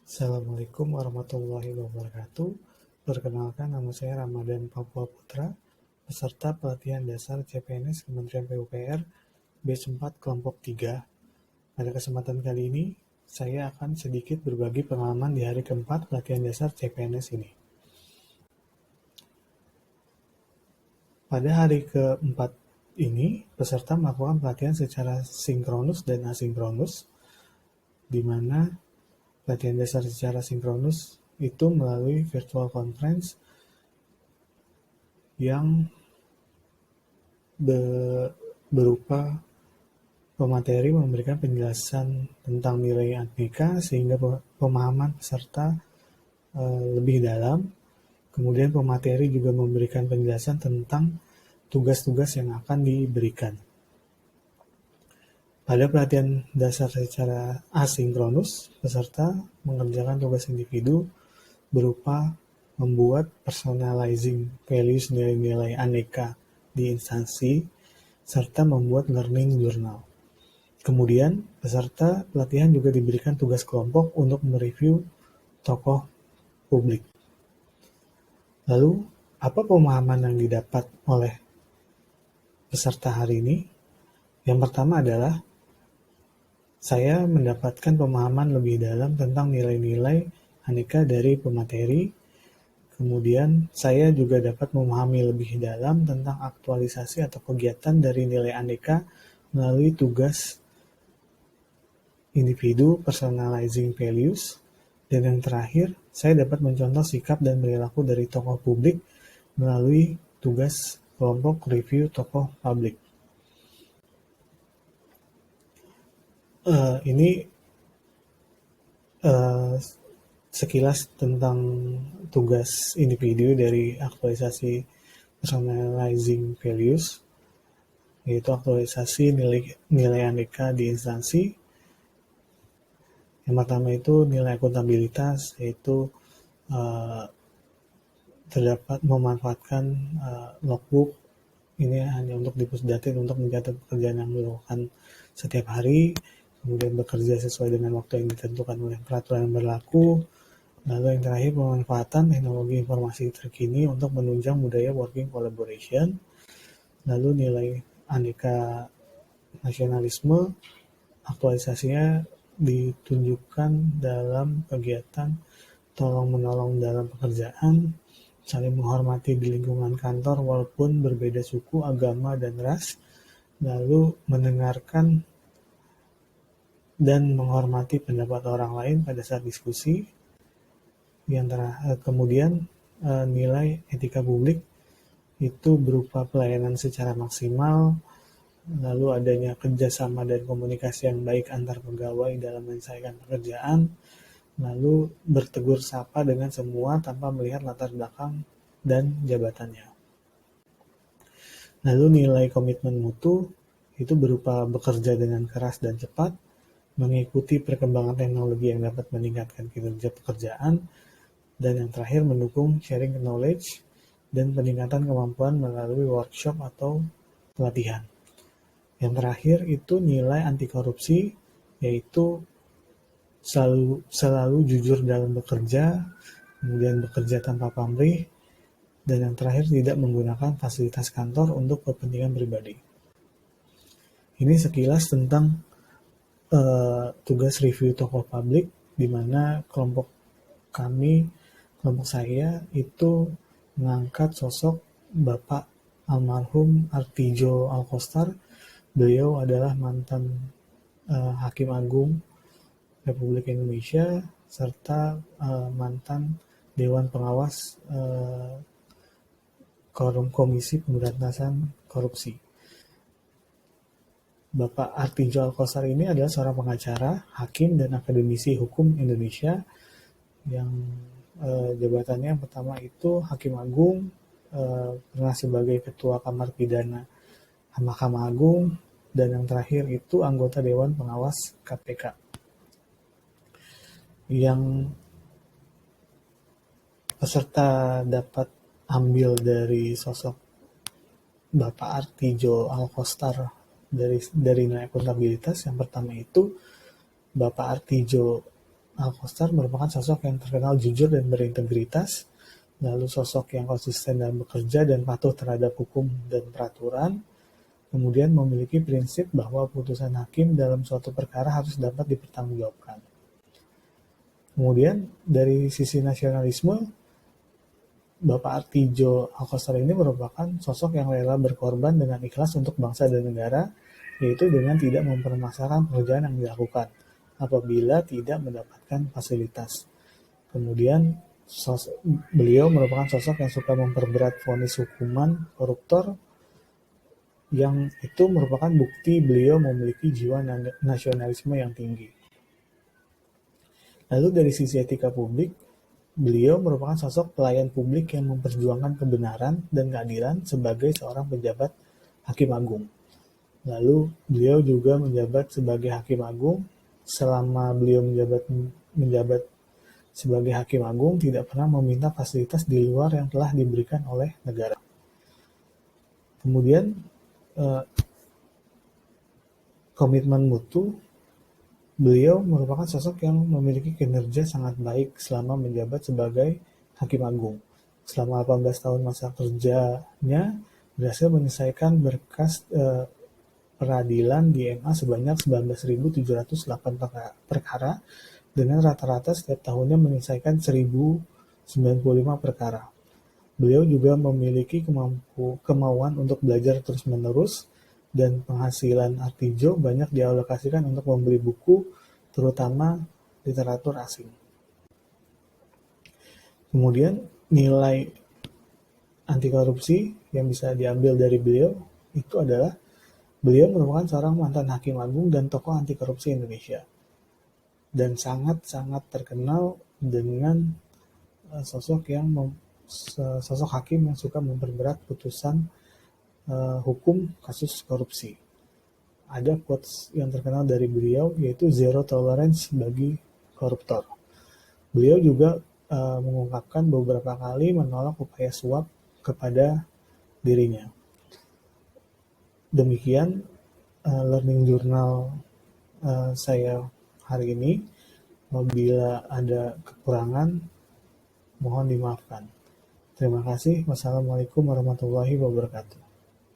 Assalamualaikum warahmatullahi wabarakatuh. Perkenalkan, nama saya Ramadan Papua Putra, peserta pelatihan dasar CPNS Kementerian PUPR Batch 4 Kelompok 3. Pada kesempatan kali ini, saya akan sedikit berbagi pengalaman di hari keempat pelatihan dasar CPNS ini. Pada hari keempat ini, peserta melakukan pelatihan secara sinkronus dan asinkronus, di mana pelatihan dasar secara sinkronus itu melalui virtual conference yang berupa pemateri memberikan penjelasan tentang nilai aneka sehingga pemahaman peserta lebih dalam. Kemudian pemateri juga memberikan penjelasan tentang tugas-tugas yang akan diberikan. Pada pelatihan dasar secara asinkronus, peserta mengerjakan tugas individu berupa membuat personalizing values nilai-nilai aneka di instansi, serta membuat learning journal. Kemudian, peserta pelatihan juga diberikan tugas kelompok untuk mereview tokoh publik. Lalu, apa pemahaman yang didapat oleh peserta hari ini? Yang pertama adalah saya mendapatkan pemahaman lebih dalam tentang nilai-nilai aneka dari pemateri. Kemudian saya juga dapat memahami lebih dalam tentang aktualisasi atau kegiatan dari nilai aneka melalui tugas individu personalizing values. Dan yang terakhir, saya dapat mencontoh sikap dan perilaku dari tokoh publik melalui tugas kelompok review tokoh publik. Ini sekilas tentang tugas individu dari aktualisasi personalizing values, yaitu aktualisasi nilai aneka di instansi. Yang pertama itu nilai akuntabilitas, yaitu terdapat memanfaatkan logbook. Ini hanya untuk dipusdatin untuk mencatat pekerjaan yang dilakukan setiap hari, kemudian bekerja sesuai dengan waktu yang ditentukan oleh peraturan yang berlaku. Lalu yang terakhir, pemanfaatan teknologi informasi terkini untuk menunjang budaya working collaboration. Lalu nilai aneka nasionalisme, aktualisasinya ditunjukkan dalam kegiatan tolong-menolong dalam pekerjaan, saling menghormati di lingkungan kantor walaupun berbeda suku, agama, dan ras, lalu mendengarkan dan menghormati pendapat orang lain pada saat diskusi. Kemudian nilai etika publik itu berupa pelayanan secara maksimal, lalu adanya kerjasama dan komunikasi yang baik antar pegawai dalam menyelesaikan pekerjaan, lalu bertegur sapa dengan semua tanpa melihat latar belakang dan jabatannya. Lalu nilai komitmen mutu itu berupa bekerja dengan keras dan cepat, mengikuti perkembangan teknologi yang dapat meningkatkan kinerja pekerjaan, dan yang terakhir mendukung sharing knowledge dan peningkatan kemampuan melalui workshop atau pelatihan. Yang terakhir itu nilai anti korupsi, yaitu selalu jujur dalam bekerja, kemudian bekerja tanpa pamrih, dan yang terakhir tidak menggunakan fasilitas kantor untuk kepentingan pribadi. Ini sekilas tentang tugas review tokoh publik, di mana kelompok saya itu mengangkat sosok Bapak almarhum Artijo Alkostar. Beliau adalah mantan Hakim Agung Republik Indonesia serta mantan Dewan Pengawas Komisi Pemberantasan Korupsi. Bapak Artijo Alkostar ini adalah seorang pengacara, hakim, dan akademisi hukum Indonesia yang jabatannya yang pertama itu Hakim Agung, pernah sebagai Ketua Kamar Pidana Mahkamah Agung, dan yang terakhir itu anggota Dewan Pengawas KPK. Yang peserta dapat ambil dari sosok Bapak Artijo Alkostar dari nilai akuntabilitas, yang pertama itu Bapak Artijo Alkostar merupakan sosok yang terkenal jujur dan berintegritas, lalu sosok yang konsisten dalam bekerja dan patuh terhadap hukum dan peraturan, kemudian memiliki prinsip bahwa putusan hakim dalam suatu perkara harus dapat dipertanggungjawabkan. Kemudian dari sisi nasionalisme, Bapak Artijo Alkostar ini merupakan sosok yang rela berkorban dengan ikhlas untuk bangsa dan negara, yaitu dengan tidak mempermasalahkan pekerjaan yang dilakukan apabila tidak mendapatkan fasilitas. Kemudian beliau merupakan sosok yang suka memperberat vonis hukuman koruptor, yang itu merupakan bukti beliau memiliki jiwa nasionalisme yang tinggi. Lalu dari sisi etika publik, beliau merupakan sosok pelayan publik yang memperjuangkan kebenaran dan keadilan sebagai seorang pejabat hakim agung. Lalu beliau juga menjabat sebagai hakim agung. Selama beliau menjabat sebagai hakim agung, tidak pernah meminta fasilitas di luar yang telah diberikan oleh negara. Kemudian komitmen mutu, beliau merupakan sosok yang memiliki kinerja sangat baik selama menjabat sebagai hakim agung. Selama 18 tahun masa kerjanya, berhasil menyelesaikan berkas peradilan di MA sebanyak 19.708 perkara, dengan rata-rata setiap tahunnya menyelesaikan 1.095 perkara. Beliau juga memiliki kemauan untuk belajar terus-menerus, dan penghasilan Artijo banyak dialokasikan untuk membeli buku, terutama literatur asing. Kemudian nilai anti korupsi yang bisa diambil dari beliau itu adalah beliau merupakan seorang mantan hakim agung dan tokoh anti korupsi Indonesia, dan sangat-sangat terkenal dengan sosok hakim yang suka memperberat putusan hukum kasus korupsi. Ada quotes yang terkenal dari beliau, yaitu zero tolerance bagi koruptor. Beliau juga mengungkapkan beberapa kali menolak upaya suap kepada dirinya. Demikian learning journal saya hari ini. Apabila ada kekurangan, mohon dimaafkan. Terima kasih. Wassalamualaikum warahmatullahi wabarakatuh.